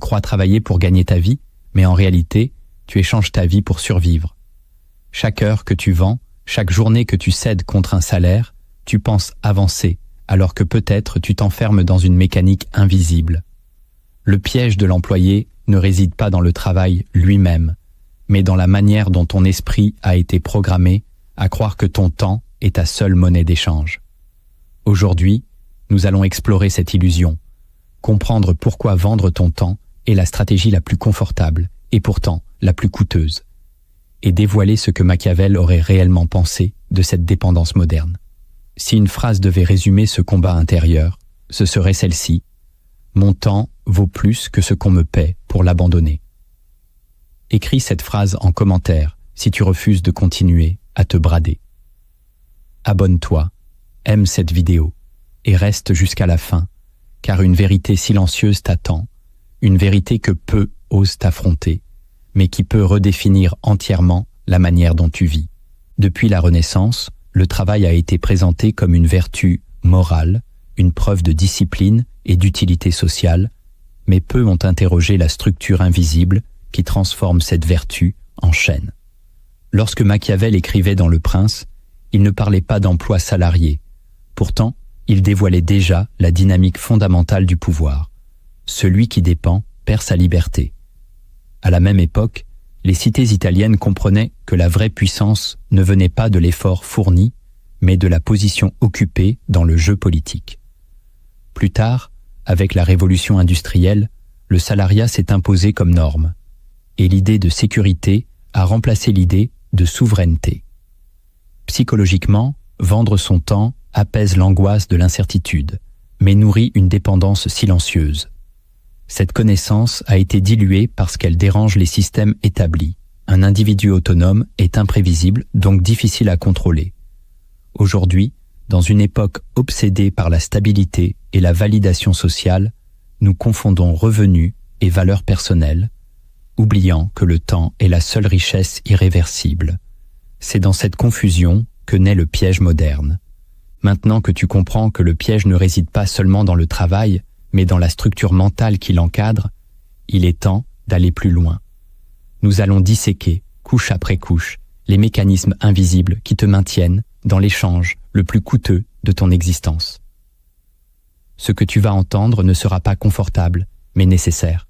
crois travailler pour gagner ta vie, mais en réalité, tu échanges ta vie pour survivre. Chaque heure que tu vends, chaque journée que tu cèdes contre un salaire, tu penses avancer, alors que peut-être tu t'enfermes dans une mécanique invisible. Le piège de l'employé ne réside pas dans le travail lui-même, mais dans la manière dont ton esprit a été programmé à croire que ton temps est ta seule monnaie d'échange. Aujourd'hui, nous allons explorer cette illusion, comprendre pourquoi vendre ton temps est la stratégie la plus confortable et pourtant la plus coûteuse, et dévoiler ce que Machiavel aurait réellement pensé de cette dépendance moderne. Si une phrase devait résumer ce combat intérieur, ce serait celle-ci: mon temps vaut plus que ce qu'on me paie pour l'abandonner. Écris cette phrase en commentaire si tu refuses de continuer à te brader. Abonne-toi, aime cette vidéo et reste jusqu'à la fin, car une vérité silencieuse t'attend, une vérité que peu osent t'affronter, mais qui peut redéfinir entièrement la manière dont tu vis. Depuis la Renaissance, le travail a été présenté comme une vertu morale, une preuve de discipline et d'utilité sociale, mais peu ont interrogé la structure invisible qui transforme cette vertu en chaîne. Lorsque Machiavel écrivait dans Le Prince, il ne parlait pas d'emploi salarié. Pourtant, il dévoilait déjà la dynamique fondamentale du pouvoir. Celui qui dépend perd sa liberté. À la même époque, les cités italiennes comprenaient que la vraie puissance ne venait pas de l'effort fourni, mais de la position occupée dans le jeu politique. Plus tard, avec la révolution industrielle, le salariat s'est imposé comme norme, et l'idée de sécurité a remplacé l'idée de souveraineté. Psychologiquement, vendre son temps apaise l'angoisse de l'incertitude, mais nourrit une dépendance silencieuse. Cette connaissance a été diluée parce qu'elle dérange les systèmes établis. Un individu autonome est imprévisible, donc difficile à contrôler. Aujourd'hui, dans une époque obsédée par la stabilité et la validation sociale, nous confondons revenus et valeurs personnelles, oubliant que le temps est la seule richesse irréversible. C'est dans cette confusion que naît le piège moderne. Maintenant que tu comprends que le piège ne réside pas seulement dans le travail, mais dans la structure mentale qui l'encadre, il est temps d'aller plus loin. Nous allons disséquer, couche après couche, les mécanismes invisibles qui te maintiennent dans l'échange le plus coûteux de ton existence. Ce que tu vas entendre ne sera pas confortable, mais nécessaire.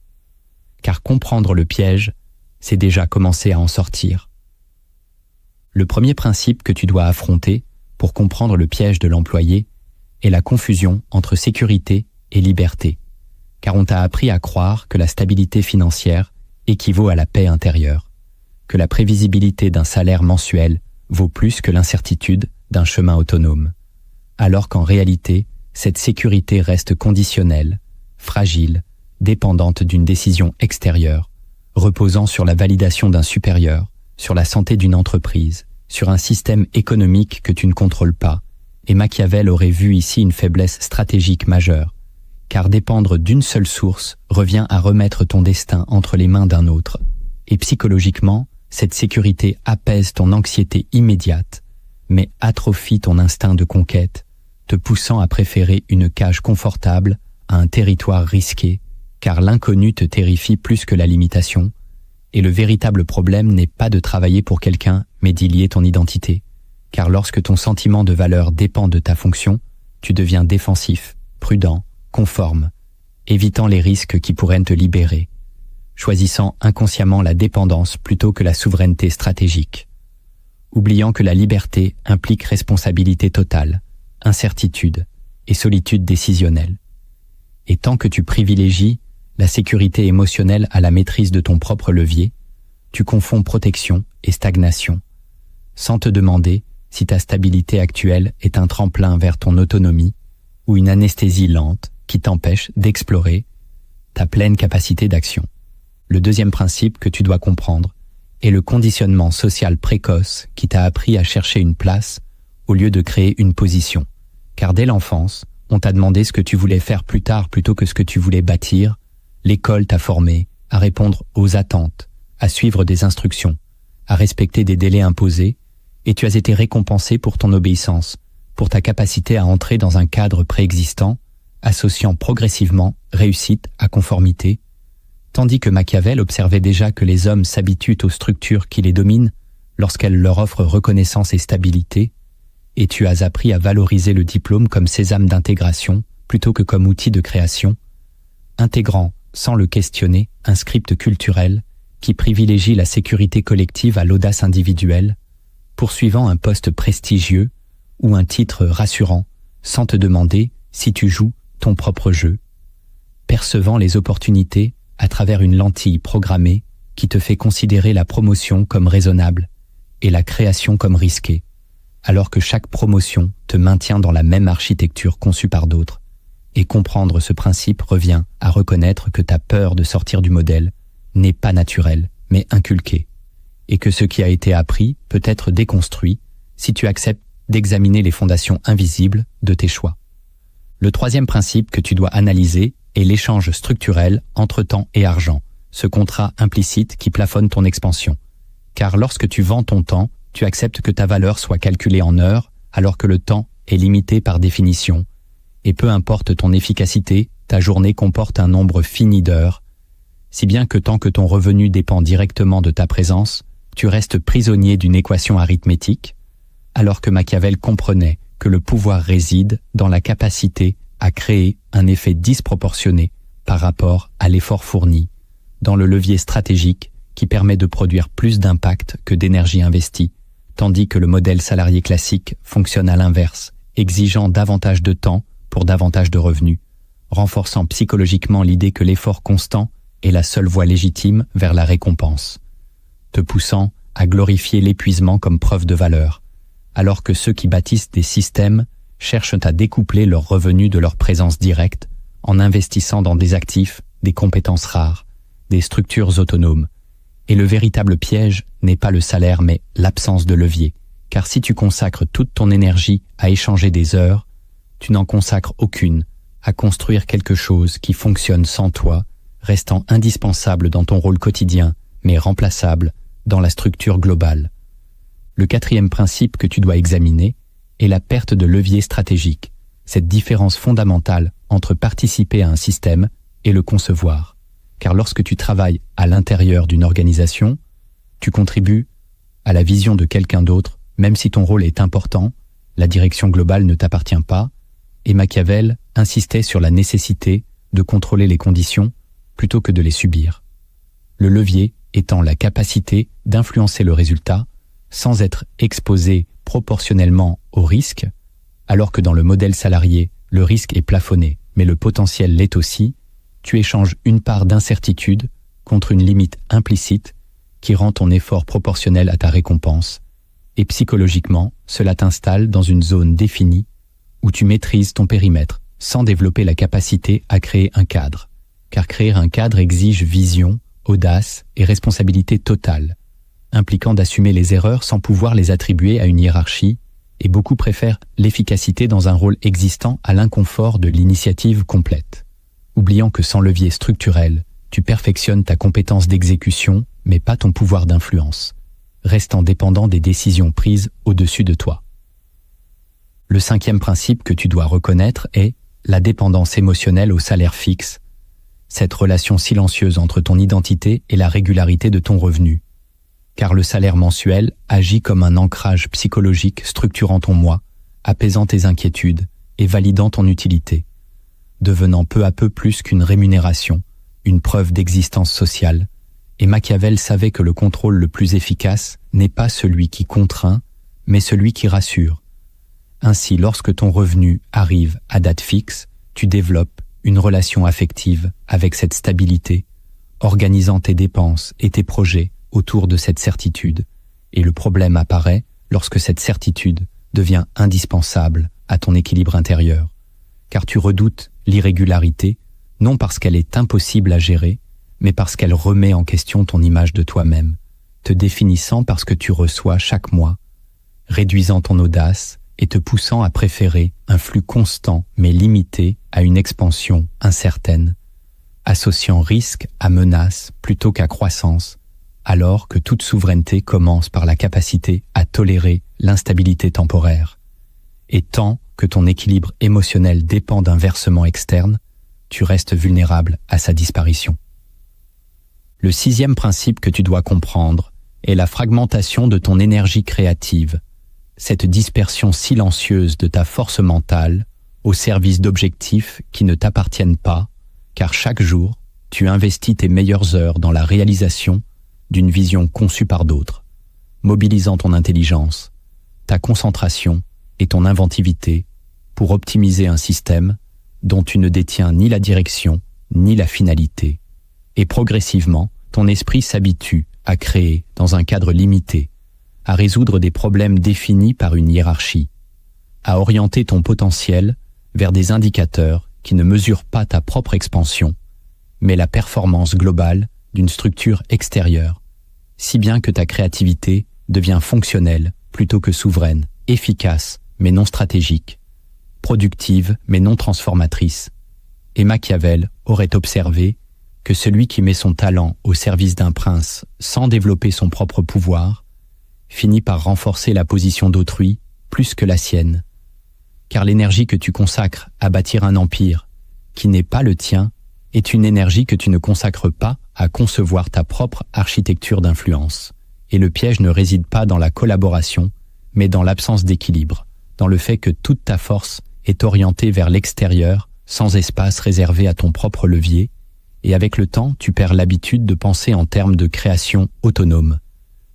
Car comprendre le piège, c'est déjà commencer à en sortir. Le premier principe que tu dois affronter pour comprendre le piège de l'employé est la confusion entre sécurité et liberté, car on t'a appris à croire que la stabilité financière équivaut à la paix intérieure, que la prévisibilité d'un salaire mensuel vaut plus que l'incertitude d'un chemin autonome, alors qu'en réalité, cette sécurité reste conditionnelle, fragile, dépendante d'une décision extérieure, reposant sur la validation d'un supérieur, sur la santé d'une entreprise, sur un système économique que tu ne contrôles pas, et Machiavel aurait vu ici une faiblesse stratégique majeure, car dépendre d'une seule source revient à remettre ton destin entre les mains d'un autre, et psychologiquement, cette sécurité apaise ton anxiété immédiate, mais atrophie ton instinct de conquête, te poussant à préférer une cage confortable à un territoire risqué, car l'inconnu te terrifie plus que la limitation, et le véritable problème n'est pas de travailler pour quelqu'un, mais d'y lier ton identité, car lorsque ton sentiment de valeur dépend de ta fonction, tu deviens défensif, prudent, conforme, évitant les risques qui pourraient te libérer, choisissant inconsciemment la dépendance plutôt que la souveraineté stratégique, oubliant que la liberté implique responsabilité totale, incertitude et solitude décisionnelle. Et tant que tu privilégies la sécurité émotionnelle à la maîtrise de ton propre levier, tu confonds protection et stagnation, sans te demander si ta stabilité actuelle est un tremplin vers ton autonomie ou une anesthésie lente qui t'empêche d'explorer ta pleine capacité d'action. Le deuxième principe que tu dois comprendre est le conditionnement social précoce qui t'a appris à chercher une place au lieu de créer une position. Car dès l'enfance, on t'a demandé ce que tu voulais faire plus tard plutôt que ce que tu voulais bâtir. L'école t'a formé à répondre aux attentes, à suivre des instructions, à respecter des délais imposés, et tu as été récompensé pour ton obéissance, pour ta capacité à entrer dans un cadre préexistant, associant progressivement réussite à conformité. Tandis que Machiavel observait déjà que les hommes s'habituent aux structures qui les dominent lorsqu'elles leur offrent reconnaissance et stabilité, et tu as appris à valoriser le diplôme comme sésame d'intégration plutôt que comme outil de création, intégrant, sans le questionner, un script culturel qui privilégie la sécurité collective à l'audace individuelle, poursuivant un poste prestigieux ou un titre rassurant, sans te demander si tu joues ton propre jeu, percevant les opportunités à travers une lentille programmée qui te fait considérer la promotion comme raisonnable et la création comme risquée, alors que chaque promotion te maintient dans la même architecture conçue par d'autres. Et comprendre ce principe revient à reconnaître que ta peur de sortir du modèle n'est pas naturelle, mais inculquée, et que ce qui a été appris peut être déconstruit si tu acceptes d'examiner les fondations invisibles de tes choix. Le troisième principe que tu dois analyser est l'échange structurel entre temps et argent, ce contrat implicite qui plafonne ton expansion. Car lorsque tu vends ton temps, tu acceptes que ta valeur soit calculée en heures, alors que le temps est limité par définition. Et peu importe ton efficacité, ta journée comporte un nombre fini d'heures, si bien que tant que ton revenu dépend directement de ta présence, tu restes prisonnier d'une équation arithmétique, alors que Machiavel comprenait que le pouvoir réside dans la capacité à créer un effet disproportionné par rapport à l'effort fourni, dans le levier stratégique qui permet de produire plus d'impact que d'énergie investie, tandis que le modèle salarié classique fonctionne à l'inverse, exigeant davantage de temps pour davantage de revenus, renforçant psychologiquement l'idée que l'effort constant est la seule voie légitime vers la récompense, te poussant à glorifier l'épuisement comme preuve de valeur, alors que ceux qui bâtissent des systèmes cherchent à découpler leurs revenus de leur présence directe en investissant dans des actifs, des compétences rares, des structures autonomes. Et le véritable piège n'est pas le salaire mais l'absence de levier, car si tu consacres toute ton énergie à échanger des heures, tu n'en consacres aucune à construire quelque chose qui fonctionne sans toi, restant indispensable dans ton rôle quotidien, mais remplaçable dans la structure globale. Le quatrième principe que tu dois examiner est la perte de levier stratégique, cette différence fondamentale entre participer à un système et le concevoir. Car lorsque tu travailles à l'intérieur d'une organisation, tu contribues à la vision de quelqu'un d'autre, même si ton rôle est important, la direction globale ne t'appartient pas, et Machiavel insistait sur la nécessité de contrôler les conditions plutôt que de les subir. Le levier étant la capacité d'influencer le résultat sans être exposé proportionnellement au risque, alors que dans le modèle salarié, le risque est plafonné, mais le potentiel l'est aussi, tu échanges une part d'incertitude contre une limite implicite qui rend ton effort proportionnel à ta récompense, et psychologiquement, cela t'installe dans une zone définie où tu maîtrises ton périmètre sans développer la capacité à créer un cadre. Car créer un cadre exige vision, audace et responsabilité totale, impliquant d'assumer les erreurs sans pouvoir les attribuer à une hiérarchie, et beaucoup préfèrent l'efficacité dans un rôle existant à l'inconfort de l'initiative complète. Oubliant que sans levier structurel, tu perfectionnes ta compétence d'exécution, mais pas ton pouvoir d'influence, restant dépendant des décisions prises au-dessus de toi. Le cinquième principe que tu dois reconnaître est la dépendance émotionnelle au salaire fixe, cette relation silencieuse entre ton identité et la régularité de ton revenu. Car le salaire mensuel agit comme un ancrage psychologique structurant ton moi, apaisant tes inquiétudes et validant ton utilité, devenant peu à peu plus qu'une rémunération, une preuve d'existence sociale. Et Machiavel savait que le contrôle le plus efficace n'est pas celui qui contraint, mais celui qui rassure. Ainsi, lorsque ton revenu arrive à date fixe, tu développes une relation affective avec cette stabilité, organisant tes dépenses et tes projets autour de cette certitude, et le problème apparaît lorsque cette certitude devient indispensable à ton équilibre intérieur, car tu redoutes l'irrégularité, non parce qu'elle est impossible à gérer, mais parce qu'elle remet en question ton image de toi-même, te définissant parce que tu reçois chaque mois, réduisant ton audace et te poussant à préférer un flux constant mais limité à une expansion incertaine, associant risque à menace plutôt qu'à croissance, alors que toute souveraineté commence par la capacité à tolérer l'instabilité temporaire. Et tant que ton équilibre émotionnel dépend d'un versement externe, tu restes vulnérable à sa disparition. Le 6e principe que tu dois comprendre est la fragmentation de ton énergie créative, cette dispersion silencieuse de ta force mentale au service d'objectifs qui ne t'appartiennent pas, car chaque jour, tu investis tes meilleures heures dans la réalisation d'une vision conçue par d'autres, mobilisant ton intelligence, ta concentration et ton inventivité pour optimiser un système dont tu ne détiens ni la direction ni la finalité. Et progressivement, ton esprit s'habitue à créer dans un cadre limité, à résoudre des problèmes définis par une hiérarchie, à orienter ton potentiel vers des indicateurs qui ne mesurent pas ta propre expansion, mais la performance globale d'une structure extérieure, si bien que ta créativité devient fonctionnelle plutôt que souveraine, efficace mais non stratégique, productive mais non transformatrice. Et Machiavel aurait observé que celui qui met son talent au service d'un prince sans développer son propre pouvoir finit par renforcer la position d'autrui plus que la sienne. Car l'énergie que tu consacres à bâtir un empire qui n'est pas le tien est une énergie que tu ne consacres pas à concevoir ta propre architecture d'influence. Et le piège ne réside pas dans la collaboration, mais dans l'absence d'équilibre, dans le fait que toute ta force est orientée vers l'extérieur, sans espace réservé à ton propre levier, et avec le temps, tu perds l'habitude de penser en termes de création autonome.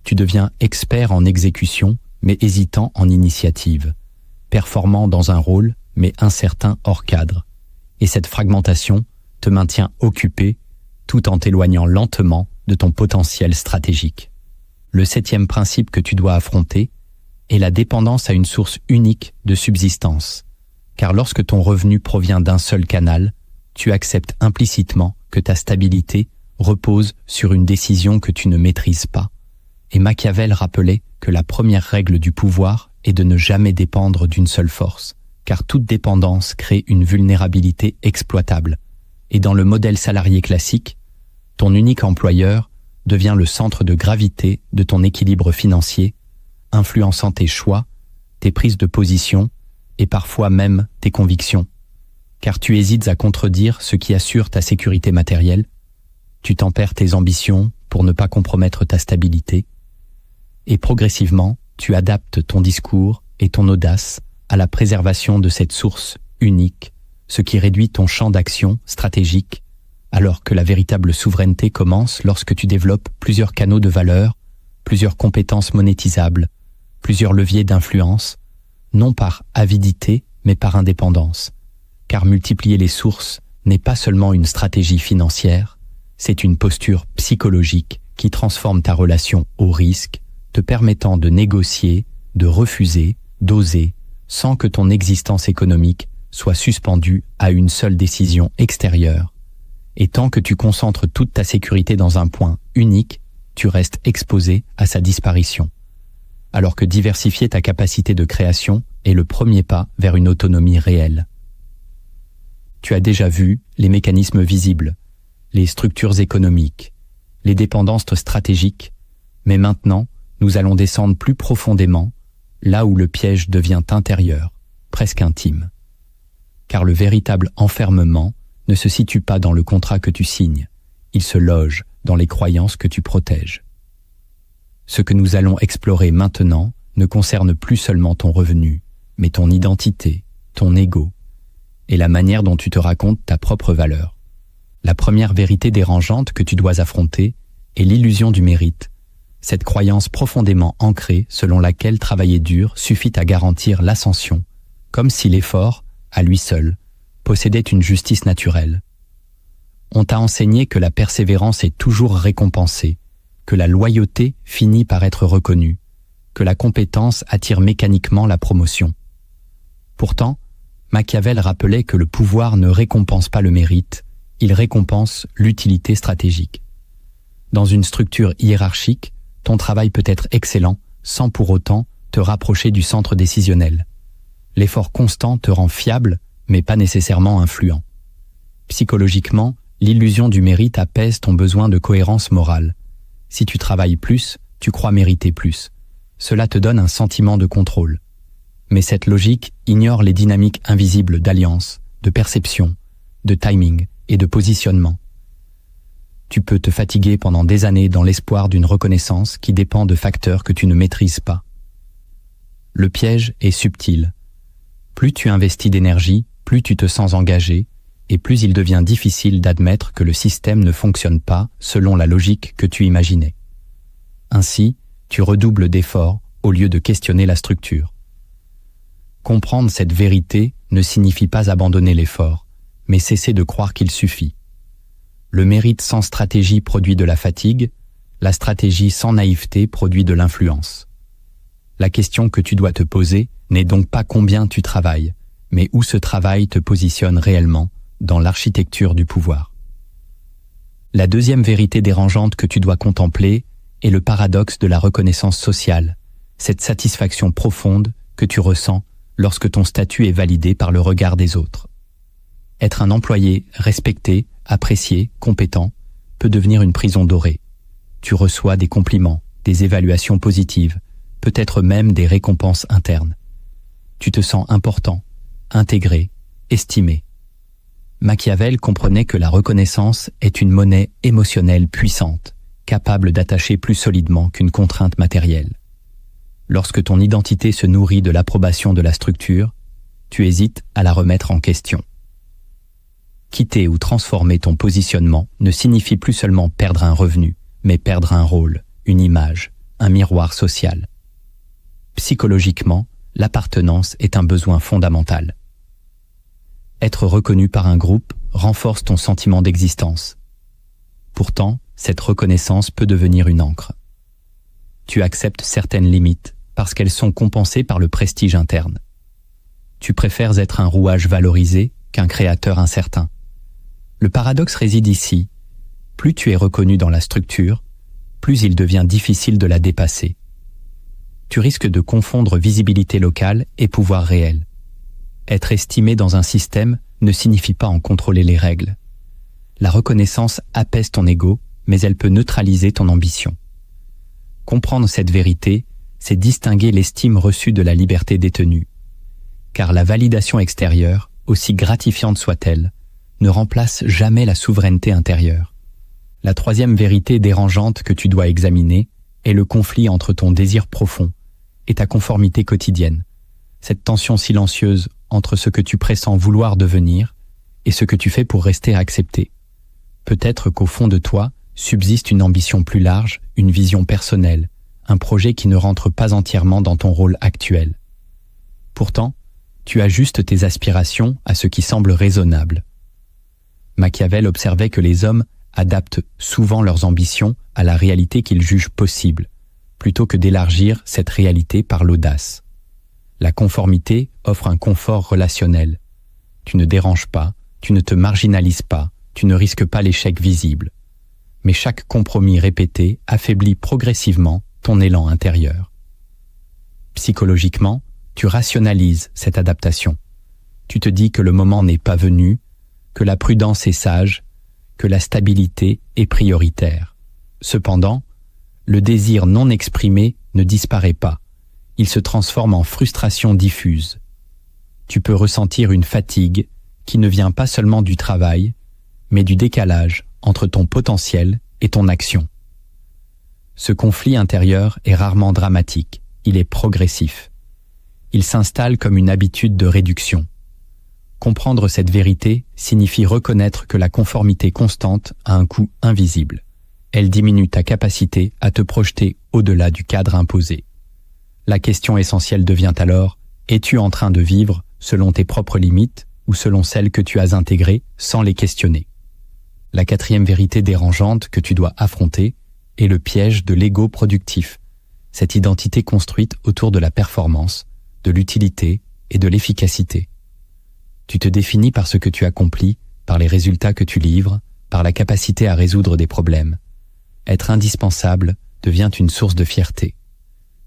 Tu deviens expert en exécution, mais hésitant en initiative, performant dans un rôle, mais incertain hors cadre. Et cette fragmentation te maintient occupé, tout en t'éloignant lentement de ton potentiel stratégique. Le 7e principe que tu dois affronter est la dépendance à une source unique de subsistance. Car lorsque ton revenu provient d'un seul canal, tu acceptes implicitement que ta stabilité repose sur une décision que tu ne maîtrises pas. Et Machiavel rappelait que la première règle du pouvoir est de ne jamais dépendre d'une seule force, car toute dépendance crée une vulnérabilité exploitable. Et dans le modèle salarié classique, ton unique employeur devient le centre de gravité de ton équilibre financier, influençant tes choix, tes prises de position et parfois même tes convictions. Car tu hésites à contredire ce qui assure ta sécurité matérielle, tu tempères tes ambitions pour ne pas compromettre ta stabilité, et progressivement, tu adaptes ton discours et ton audace à la préservation de cette source unique, ce qui réduit ton champ d'action stratégique, alors que la véritable souveraineté commence lorsque tu développes plusieurs canaux de valeur, plusieurs compétences monétisables, plusieurs leviers d'influence, non par avidité, mais par indépendance. Car multiplier les sources n'est pas seulement une stratégie financière, c'est une posture psychologique qui transforme ta relation au risque, te permettant de négocier, de refuser, d'oser, sans que ton existence économique soit suspendue à une seule décision extérieure. Et tant que tu concentres toute ta sécurité dans un point unique, tu restes exposé à sa disparition. Alors que diversifier ta capacité de création est le premier pas vers une autonomie réelle. Tu as déjà vu les mécanismes visibles, les structures économiques, les dépendances stratégiques, mais maintenant, nous allons descendre plus profondément, là où le piège devient intérieur, presque intime. Car le véritable enfermement ne se situe pas dans le contrat que tu signes, il se loge dans les croyances que tu protèges. Ce que nous allons explorer maintenant ne concerne plus seulement ton revenu, mais ton identité, ton ego, et la manière dont tu te racontes ta propre valeur. La première vérité dérangeante que tu dois affronter est l'illusion du mérite, cette croyance profondément ancrée selon laquelle travailler dur suffit à garantir l'ascension, comme si l'effort, à lui seul, possédait une justice naturelle. On t'a enseigné que la persévérance est toujours récompensée, que la loyauté finit par être reconnue, que la compétence attire mécaniquement la promotion. Pourtant, Machiavel rappelait que le pouvoir ne récompense pas le mérite, il récompense l'utilité stratégique. Dans une structure hiérarchique, ton travail peut être excellent sans pour autant te rapprocher du centre décisionnel. L'effort constant te rend fiable, mais pas nécessairement influent. Psychologiquement, l'illusion du mérite apaise ton besoin de cohérence morale. Si tu travailles plus, tu crois mériter plus. Cela te donne un sentiment de contrôle. Mais cette logique ignore les dynamiques invisibles d'alliance, de perception, de timing et de positionnement. Tu peux te fatiguer pendant des années dans l'espoir d'une reconnaissance qui dépend de facteurs que tu ne maîtrises pas. Le piège est subtil. Plus tu investis d'énergie, plus tu te sens engagé, et plus il devient difficile d'admettre que le système ne fonctionne pas selon la logique que tu imaginais. Ainsi, tu redoubles d'efforts au lieu de questionner la structure. Comprendre cette vérité ne signifie pas abandonner l'effort, mais cesser de croire qu'il suffit. Le mérite sans stratégie produit de la fatigue, la stratégie sans naïveté produit de l'influence. La question que tu dois te poser n'est donc pas combien tu travailles, mais où ce travail te positionne réellement dans l'architecture du pouvoir. La deuxième vérité dérangeante que tu dois contempler est le paradoxe de la reconnaissance sociale, cette satisfaction profonde que tu ressens lorsque ton statut est validé par le regard des autres. Être un employé respecté, apprécié, compétent, peut devenir une prison dorée. Tu reçois des compliments, des évaluations positives, peut-être même des récompenses internes. Tu te sens important, intégré, estimé. Machiavel comprenait que la reconnaissance est une monnaie émotionnelle puissante, capable d'attacher plus solidement qu'une contrainte matérielle. Lorsque ton identité se nourrit de l'approbation de la structure, tu hésites à la remettre en question. Quitter ou transformer ton positionnement ne signifie plus seulement perdre un revenu, mais perdre un rôle, une image, un miroir social. Psychologiquement, l'appartenance est un besoin fondamental. Être reconnu par un groupe renforce ton sentiment d'existence. Pourtant, cette reconnaissance peut devenir une ancre. Tu acceptes certaines limites parce qu'elles sont compensées par le prestige interne. Tu préfères être un rouage valorisé qu'un créateur incertain. Le paradoxe réside ici. Plus tu es reconnu dans la structure, plus il devient difficile de la dépasser. Tu risques de confondre visibilité locale et pouvoir réel. Être estimé dans un système ne signifie pas en contrôler les règles. La reconnaissance apaise ton ego, mais elle peut neutraliser ton ambition. Comprendre cette vérité, c'est distinguer l'estime reçue de la liberté détenue. Car la validation extérieure, aussi gratifiante soit-elle, ne remplace jamais la souveraineté intérieure. La troisième vérité dérangeante que tu dois examiner est le conflit entre ton désir profond et ta conformité quotidienne. Cette tension silencieuse entre ce que tu pressens vouloir devenir et ce que tu fais pour rester accepté. Peut-être qu'au fond de toi subsiste une ambition plus large, une vision personnelle, un projet qui ne rentre pas entièrement dans ton rôle actuel. Pourtant, tu ajustes tes aspirations à ce qui semble raisonnable. Machiavel observait que les hommes adaptent souvent leurs ambitions à la réalité qu'ils jugent possible, plutôt que d'élargir cette réalité par l'audace. La conformité offre un confort relationnel. Tu ne déranges pas, tu ne te marginalises pas, tu ne risques pas l'échec visible. Mais chaque compromis répété affaiblit progressivement ton élan intérieur. Psychologiquement, tu rationalises cette adaptation. Tu te dis que le moment n'est pas venu, que la prudence est sage, que la stabilité est prioritaire. Cependant, le désir non exprimé ne disparaît pas. Il se transforme en frustration diffuse. Tu peux ressentir une fatigue qui ne vient pas seulement du travail, mais du décalage entre ton potentiel et ton action. Ce conflit intérieur est rarement dramatique, il est progressif. Il s'installe comme une habitude de réduction. Comprendre cette vérité signifie reconnaître que la conformité constante a un coût invisible. Elle diminue ta capacité à te projeter au-delà du cadre imposé. La question essentielle devient alors, es-tu en train de vivre selon tes propres limites ou selon celles que tu as intégrées sans les questionner? La quatrième vérité dérangeante que tu dois affronter est le piège de l'ego productif, cette identité construite autour de la performance, de l'utilité et de l'efficacité. Tu te définis par ce que tu accomplis, par les résultats que tu livres, par la capacité à résoudre des problèmes. Être indispensable devient une source de fierté.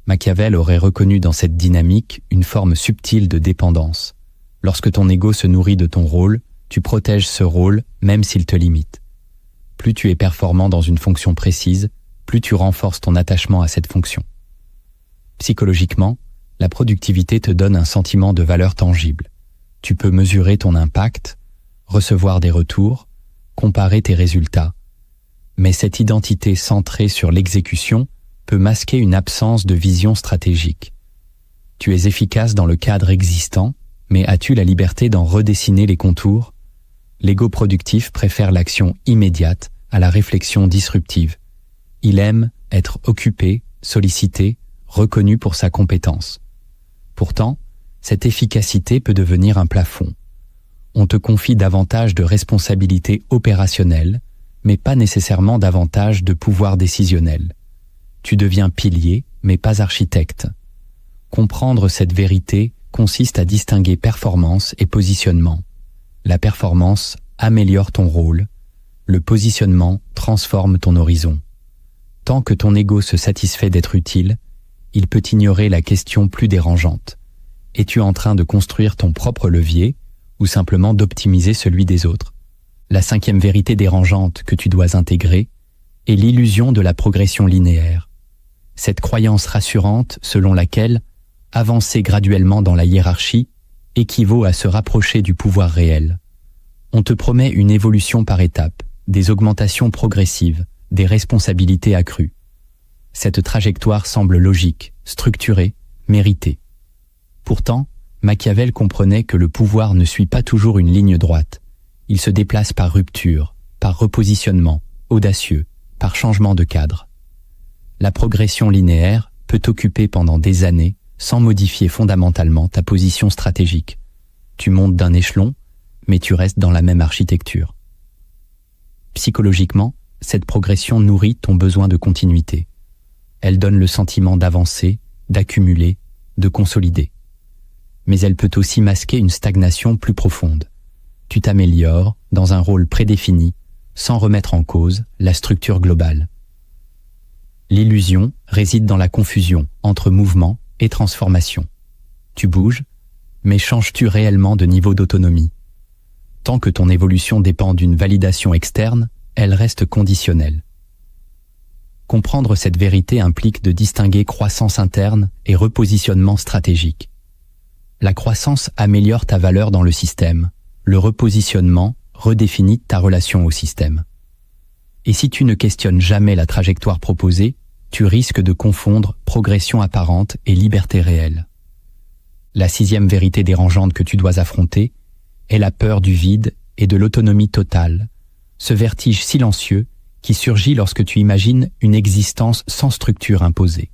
Machiavel aurait reconnu dans cette dynamique une forme subtile de dépendance. Lorsque ton ego se nourrit de ton rôle, tu protèges ce rôle même s'il te limite. Plus tu es performant dans une fonction précise, plus tu renforces ton attachement à cette fonction. Psychologiquement, la productivité te donne un sentiment de valeur tangible. Tu peux mesurer ton impact, recevoir des retours, comparer tes résultats. Mais cette identité centrée sur l'exécution peut masquer une absence de vision stratégique. Tu es efficace dans le cadre existant, mais as-tu la liberté d'en redessiner les contours? L'ego productif préfère l'action immédiate à la réflexion disruptive. Il aime être occupé, sollicité, reconnu pour sa compétence. Pourtant, cette efficacité peut devenir un plafond. On te confie davantage de responsabilités opérationnelles, mais pas nécessairement davantage de pouvoir décisionnel. Tu deviens pilier, mais pas architecte. Comprendre cette vérité consiste à distinguer performance et positionnement. La performance améliore ton rôle, le positionnement transforme ton horizon. Tant que ton ego se satisfait d'être utile, il peut ignorer la question plus dérangeante. Es-tu en train de construire ton propre levier ou simplement d'optimiser celui des autres? La cinquième vérité dérangeante que tu dois intégrer est l'illusion de la progression linéaire. Cette croyance rassurante selon laquelle avancer graduellement dans la hiérarchie équivaut à se rapprocher du pouvoir réel. On te promet une évolution par étapes, des augmentations progressives, des responsabilités accrues. Cette trajectoire semble logique, structurée, méritée. Pourtant, Machiavel comprenait que le pouvoir ne suit pas toujours une ligne droite. Il se déplace par rupture, par repositionnement, audacieux, par changement de cadre. La progression linéaire peut t'occuper pendant des années sans modifier fondamentalement ta position stratégique. Tu montes d'un échelon, mais tu restes dans la même architecture. Psychologiquement, cette progression nourrit ton besoin de continuité. Elle donne le sentiment d'avancer, d'accumuler, de consolider. Mais elle peut aussi masquer une stagnation plus profonde. Tu t'améliores dans un rôle prédéfini, sans remettre en cause la structure globale. L'illusion réside dans la confusion entre mouvement et transformation. Tu bouges, mais changes-tu réellement de niveau d'autonomie? Tant que ton évolution dépend d'une validation externe, elle reste conditionnelle. Comprendre cette vérité implique de distinguer croissance interne et repositionnement stratégique. La croissance améliore ta valeur dans le système, le repositionnement redéfinit ta relation au système. Et si tu ne questionnes jamais la trajectoire proposée, tu risques de confondre progression apparente et liberté réelle. La sixième vérité dérangeante que tu dois affronter est la peur du vide et de l'autonomie totale, ce vertige silencieux qui surgit lorsque tu imagines une existence sans structure imposée.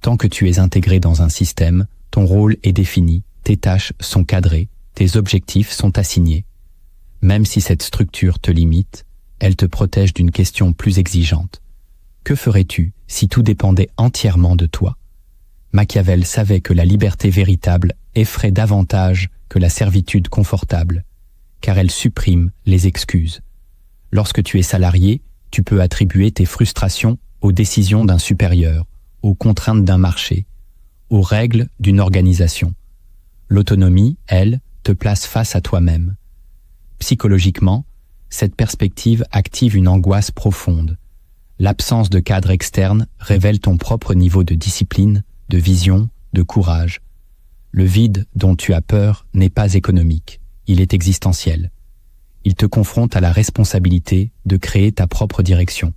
Tant que tu es intégré dans un système, ton rôle est défini, tes tâches sont cadrées, tes objectifs sont assignés. Même si cette structure te limite, elle te protège d'une question plus exigeante. Que ferais-tu si tout dépendait entièrement de toi? Machiavel savait que la liberté véritable effraie davantage que la servitude confortable, car elle supprime les excuses. Lorsque tu es salarié, tu peux attribuer tes frustrations aux décisions d'un supérieur, aux contraintes d'un marché, aux règles d'une organisation. L'autonomie, elle, te place face à toi-même. Psychologiquement, cette perspective active une angoisse profonde. L'absence de cadre externe révèle ton propre niveau de discipline, de vision, de courage. Le vide dont tu as peur n'est pas économique, il est existentiel. Il te confronte à la responsabilité de créer ta propre direction.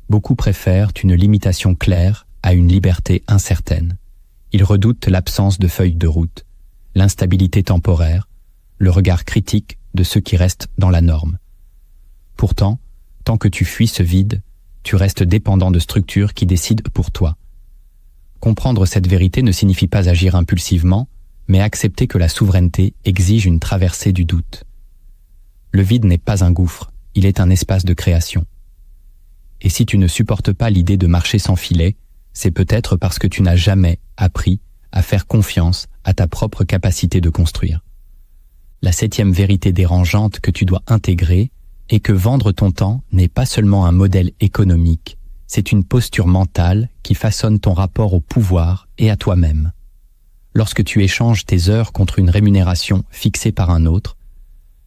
Beaucoup préfèrent une limitation claire à une liberté incertaine. Ils redoutent l'absence de feuille de route, l'instabilité temporaire, le regard critique de ceux qui restent dans la norme. Pourtant, tant que tu fuis ce vide, tu restes dépendant de structures qui décident pour toi. Comprendre cette vérité ne signifie pas agir impulsivement, mais accepter que la souveraineté exige une traversée du doute. Le vide n'est pas un gouffre, il est un espace de création. Et si tu ne supportes pas l'idée de marcher sans filet, c'est peut-être parce que tu n'as jamais appris à faire confiance à ta propre capacité de construire. La septième vérité dérangeante que tu dois intégrer est que vendre ton temps n'est pas seulement un modèle économique, c'est une posture mentale qui façonne ton rapport au pouvoir et à toi-même. Lorsque tu échanges tes heures contre une rémunération fixée par un autre,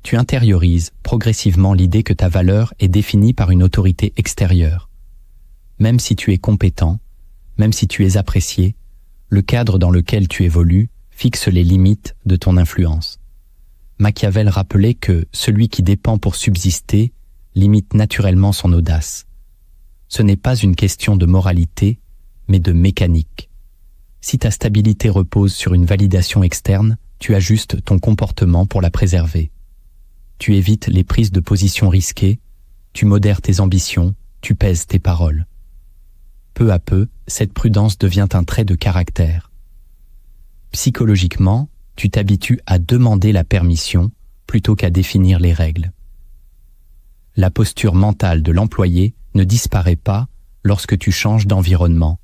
tu intériorises progressivement l'idée que ta valeur est définie par une autorité extérieure. Même si tu es compétent, même si tu es apprécié, le cadre dans lequel tu évolues fixe les limites de ton influence. Machiavel rappelait que celui qui dépend pour subsister limite naturellement son audace. Ce n'est pas une question de moralité, mais de mécanique. Si ta stabilité repose sur une validation externe, tu ajustes ton comportement pour la préserver. Tu évites les prises de position risquées, tu modères tes ambitions, tu pèses tes paroles. Peu à peu, cette prudence devient un trait de caractère. Psychologiquement, tu t'habitues à demander la permission plutôt qu'à définir les règles. La posture mentale de l'employé ne disparaît pas lorsque tu changes d'environnement.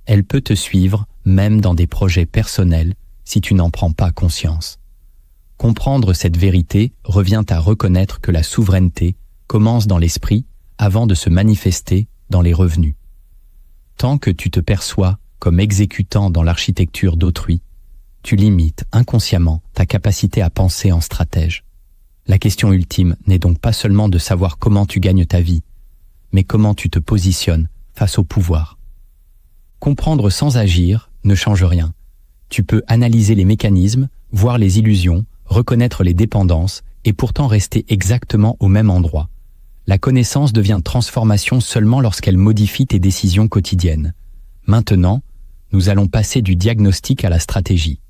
Elle peut te suivre même dans des projets personnels si tu n'en prends pas conscience. Comprendre cette vérité revient à reconnaître que la souveraineté commence dans l'esprit avant de se manifester dans les revenus. Tant que tu te perçois comme exécutant dans l'architecture d'autrui, tu limites inconsciemment ta capacité à penser en stratège. La question ultime n'est donc pas seulement de savoir comment tu gagnes ta vie, mais comment tu te positionnes face au pouvoir. Comprendre sans agir ne change rien. Tu peux analyser les mécanismes, voir les illusions, reconnaître les dépendances et pourtant rester exactement au même endroit. La connaissance devient transformation seulement lorsqu'elle modifie tes décisions quotidiennes. Maintenant, nous allons passer du diagnostic à la stratégie.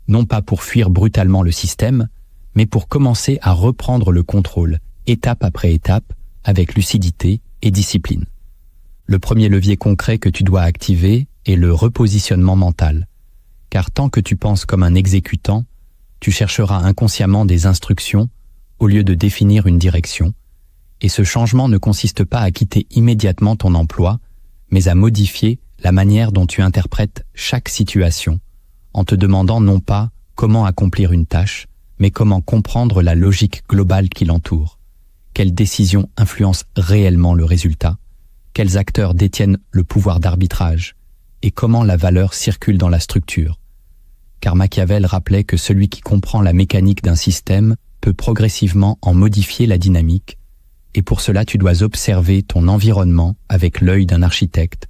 Non pas pour fuir brutalement le système, mais pour commencer à reprendre le contrôle, étape après étape, avec lucidité et discipline. Le premier levier concret que tu dois activer est le repositionnement mental. Car tant que tu penses comme un exécutant, tu chercheras inconsciemment des instructions au lieu de définir une direction. Et ce changement ne consiste pas à quitter immédiatement ton emploi, mais à modifier la manière dont tu interprètes chaque situation, en te demandant non pas comment accomplir une tâche, mais comment comprendre la logique globale qui l'entoure. Quelles décisions influencent réellement le résultat? Quels acteurs détiennent le pouvoir d'arbitrage? Et comment la valeur circule dans la structure? Car Machiavel rappelait que celui qui comprend la mécanique d'un système peut progressivement en modifier la dynamique, et pour cela tu dois observer ton environnement avec l'œil d'un architecte,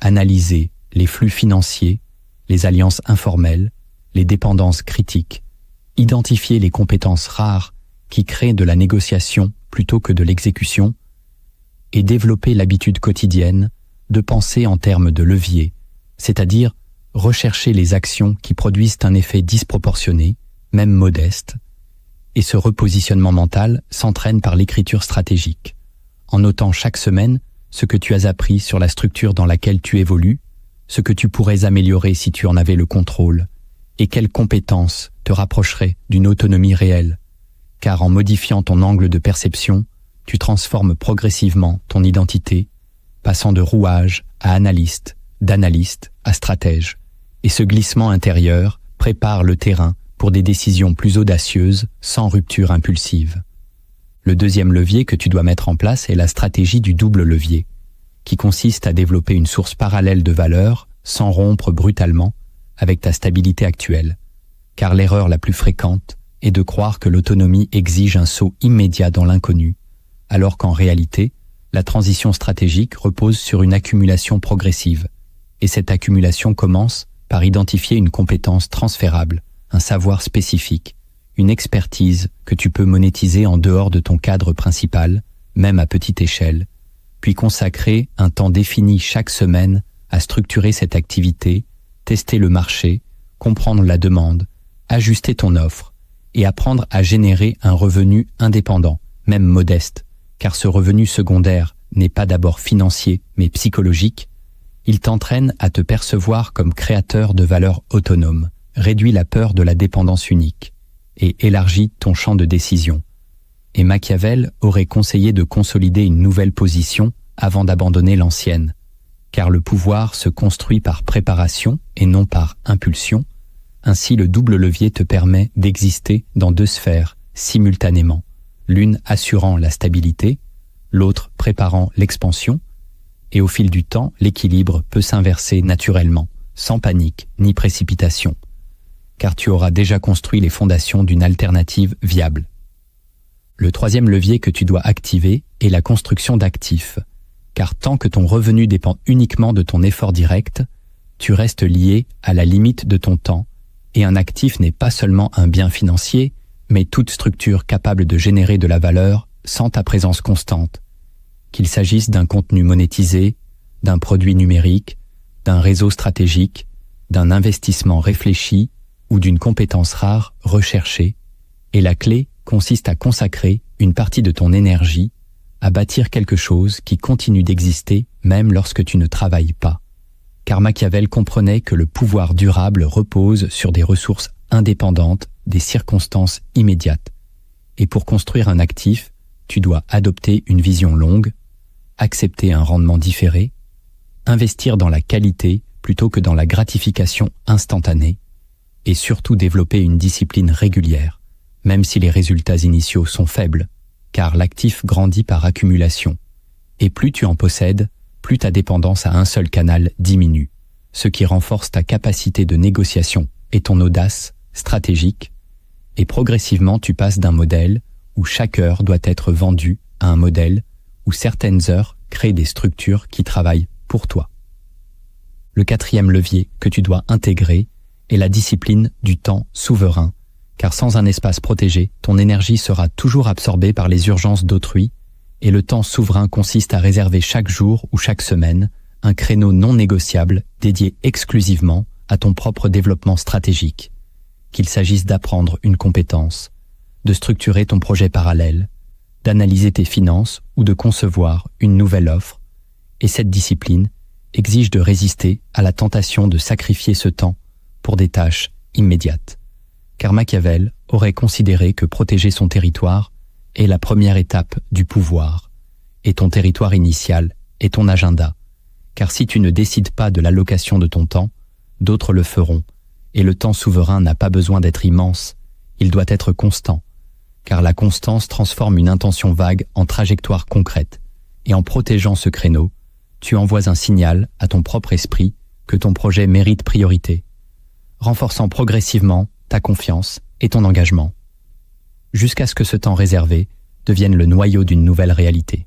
analyser les flux financiers, les alliances informelles, les dépendances critiques, identifier les compétences rares qui créent de la négociation plutôt que de l'exécution, et développer l'habitude quotidienne de penser en termes de levier, c'est-à-dire rechercher les actions qui produisent un effet disproportionné, même modeste, et ce repositionnement mental s'entraîne par l'écriture stratégique, en notant chaque semaine ce que tu as appris sur la structure dans laquelle tu évolues, ce que tu pourrais améliorer si tu en avais le contrôle, et quelles compétences te rapprocheraient d'une autonomie réelle, car en modifiant ton angle de perception, tu transformes progressivement ton identité, passant de rouage à analyste, d'analyste à stratège, et ce glissement intérieur prépare le terrain pour des décisions plus audacieuses sans rupture impulsive. Le deuxième levier que tu dois mettre en place est la stratégie du double levier, qui consiste à développer une source parallèle de valeur sans rompre brutalement avec ta stabilité actuelle, car l'erreur la plus fréquente est de croire que l'autonomie exige un saut immédiat dans l'inconnu, alors qu'en réalité, la transition stratégique repose sur une accumulation progressive, et cette accumulation commence par identifier une compétence transférable, un savoir spécifique, une expertise que tu peux monétiser en dehors de ton cadre principal, même à petite échelle, puis consacrer un temps défini chaque semaine à structurer cette activité, tester le marché, comprendre la demande, ajuster ton offre et apprendre à générer un revenu indépendant, même modeste, car ce revenu secondaire n'est pas d'abord financier mais psychologique. Il t'entraîne à te percevoir comme créateur de valeur autonome, réduit la peur de la dépendance unique et élargit ton champ de décision. Et Machiavel aurait conseillé de consolider une nouvelle position avant d'abandonner l'ancienne, car le pouvoir se construit par préparation et non par impulsion. Ainsi, le double levier te permet d'exister dans deux sphères simultanément, l'une assurant la stabilité, l'autre préparant l'expansion, et au fil du temps, l'équilibre peut s'inverser naturellement, sans panique ni précipitation, car tu auras déjà construit les fondations d'une alternative viable. Le troisième levier que tu dois activer est la construction d'actifs, car tant que ton revenu dépend uniquement de ton effort direct, tu restes lié à la limite de ton temps, et un actif n'est pas seulement un bien financier, mais toute structure capable de générer de la valeur sans ta présence constante. Qu'il s'agisse d'un contenu monétisé, d'un produit numérique, d'un réseau stratégique, d'un investissement réfléchi ou d'une compétence rare recherchée, et la clé consiste à consacrer une partie de ton énergie à bâtir quelque chose qui continue d'exister même lorsque tu ne travailles pas. Car Machiavel comprenait que le pouvoir durable repose sur des ressources indépendantes des circonstances immédiates. Et pour construire un actif, tu dois adopter une vision longue, accepter un rendement différé, investir dans la qualité plutôt que dans la gratification instantanée, et surtout développer une discipline régulière, même si les résultats initiaux sont faibles, car l'actif grandit par accumulation. Et plus tu en possèdes, plus ta dépendance à un seul canal diminue, ce qui renforce ta capacité de négociation et ton audace stratégique, et progressivement tu passes d'un modèle où chaque heure doit être vendue à un modèle où certaines heures créent des structures qui travaillent pour toi. Le quatrième levier que tu dois intégrer est la discipline du temps souverain, car sans un espace protégé, ton énergie sera toujours absorbée par les urgences d'autrui, et le temps souverain consiste à réserver chaque jour ou chaque semaine un créneau non négociable dédié exclusivement à ton propre développement stratégique, qu'il s'agisse d'apprendre une compétence, de structurer ton projet parallèle, d'analyser tes finances ou de concevoir une nouvelle offre, et cette discipline exige de résister à la tentation de sacrifier ce temps pour des tâches immédiates. Car Machiavel aurait considéré que protéger son territoire est la première étape du pouvoir, et ton territoire initial est ton agenda. Car si tu ne décides pas de l'allocation de ton temps, d'autres le feront, et le temps souverain n'a pas besoin d'être immense, il doit être constant, car la constance transforme une intention vague en trajectoire concrète, et en protégeant ce créneau, tu envoies un signal à ton propre esprit que ton projet mérite priorité, renforçant progressivement ta confiance et ton engagement, jusqu'à ce que ce temps réservé devienne le noyau d'une nouvelle réalité.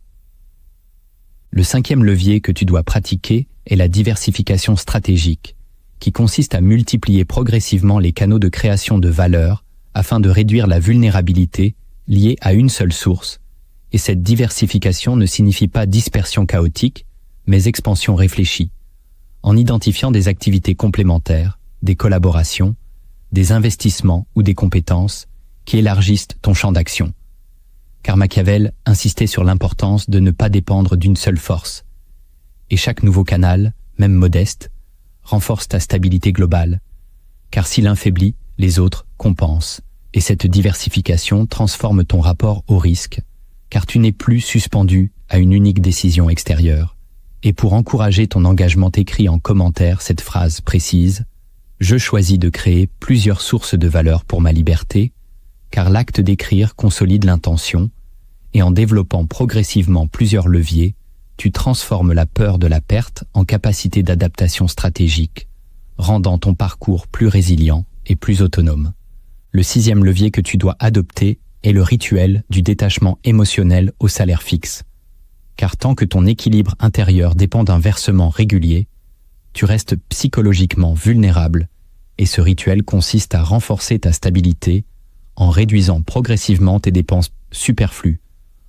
Le cinquième levier que tu dois pratiquer est la diversification stratégique, qui consiste à multiplier progressivement les canaux de création de valeur afin de réduire la vulnérabilité liée à une seule source, et cette diversification ne signifie pas dispersion chaotique, mais expansion réfléchie, en identifiant des activités complémentaires, des collaborations, des investissements ou des compétences qui élargissent ton champ d'action. Car Machiavel insistait sur l'importance de ne pas dépendre d'une seule force. Et chaque nouveau canal, même modeste, renforce ta stabilité globale. Car si l'un faiblit, les autres compensent. Et cette diversification transforme ton rapport au risque, car tu n'es plus suspendu à une unique décision extérieure. Et pour encourager ton engagement, t'écris en commentaire cette phrase précise: « Je choisis de créer plusieurs sources de valeur pour ma liberté, car l'acte d'écrire consolide l'intention, et en développant progressivement plusieurs leviers, tu transformes la peur de la perte en capacité d'adaptation stratégique, rendant ton parcours plus résilient et plus autonome. » Le sixième levier que tu dois adopter est le rituel du détachement émotionnel au salaire fixe. Car tant que ton équilibre intérieur dépend d'un versement régulier, tu restes psychologiquement vulnérable, et ce rituel consiste à renforcer ta stabilité en réduisant progressivement tes dépenses superflues,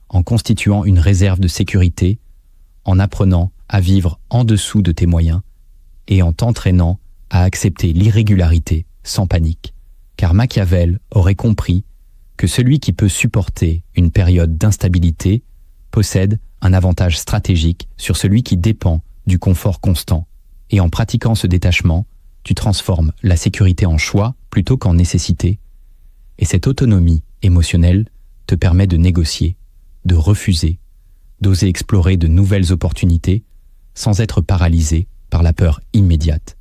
en constituant une réserve de sécurité, en apprenant à vivre en dessous de tes moyens et en t'entraînant à accepter l'irrégularité sans panique. Car Machiavel aurait compris que celui qui peut supporter une période d'instabilité possède un avantage stratégique sur celui qui dépend du confort constant. Et en pratiquant ce détachement, tu transformes la sécurité en choix plutôt qu'en nécessité. Et cette autonomie émotionnelle te permet de négocier, de refuser, d'oser explorer de nouvelles opportunités sans être paralysé par la peur immédiate.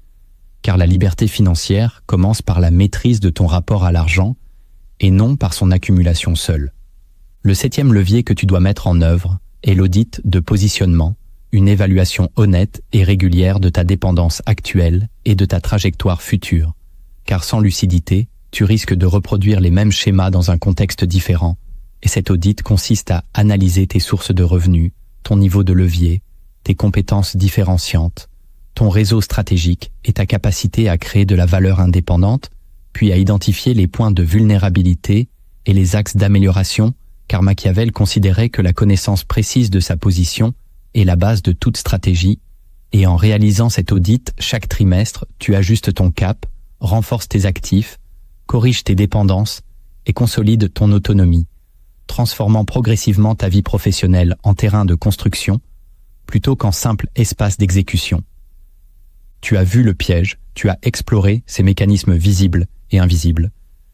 Car la liberté financière commence par la maîtrise de ton rapport à l'argent et non par son accumulation seule. Le septième levier que tu dois mettre en œuvre est l'audit de positionnement, une évaluation honnête et régulière de ta dépendance actuelle et de ta trajectoire future. Car sans lucidité, tu risques de reproduire les mêmes schémas dans un contexte différent. Et cet audit consiste à analyser tes sources de revenus, ton niveau de levier, tes compétences différenciantes, ton réseau stratégique et ta capacité à créer de la valeur indépendante, puis à identifier les points de vulnérabilité et les axes d'amélioration, car Machiavel considérait que la connaissance précise de sa position est la base de toute stratégie, et en réalisant cet audit chaque trimestre, tu ajustes ton cap, renforces tes actifs, corriges tes dépendances et consolides ton autonomie, transformant progressivement ta vie professionnelle en terrain de construction plutôt qu'en simple espace d'exécution. Tu as vu le piège, tu as exploré ces mécanismes visibles et invisibles.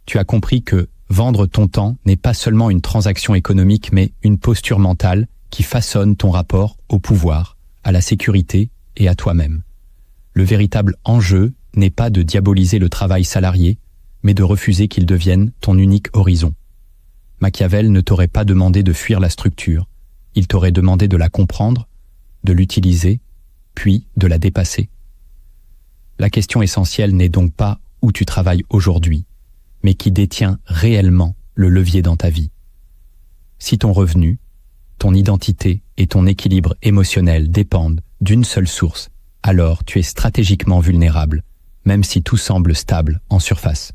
Tu as compris que vendre ton temps n'est pas seulement une transaction économique, mais une posture mentale qui façonne ton rapport au pouvoir, à la sécurité et à toi-même. Le véritable enjeu n'est pas de diaboliser le travail salarié, mais de refuser qu'il devienne ton unique horizon. Machiavel ne t'aurait pas demandé de fuir la structure, il t'aurait demandé de la comprendre, de l'utiliser, puis de la dépasser. La question essentielle n'est donc pas où tu travailles aujourd'hui, mais qui détient réellement le levier dans ta vie. Si ton revenu, ton identité et ton équilibre émotionnel dépendent d'une seule source, alors tu es stratégiquement vulnérable, même si tout semble stable en surface.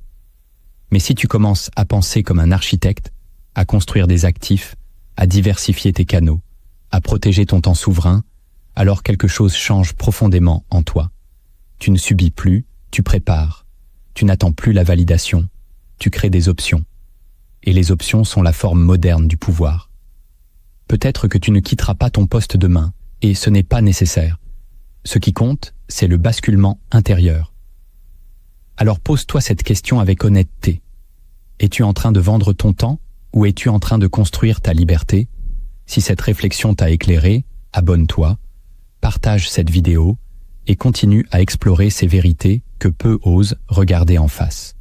Mais si tu commences à penser comme un architecte, à construire des actifs, à diversifier tes canaux, à protéger ton temps souverain, alors quelque chose change profondément en toi. Tu ne subis plus, tu prépares. Tu n'attends plus la validation, tu crées des options. Et les options sont la forme moderne du pouvoir. Peut-être que tu ne quitteras pas ton poste demain, et ce n'est pas nécessaire. Ce qui compte, c'est le basculement intérieur. Alors pose-toi cette question avec honnêteté. Es-tu en train de vendre ton temps ou es-tu en train de construire ta liberté? Si cette réflexion t'a éclairé, abonne-toi, partage cette vidéo et continue à explorer ces vérités que peu osent regarder en face.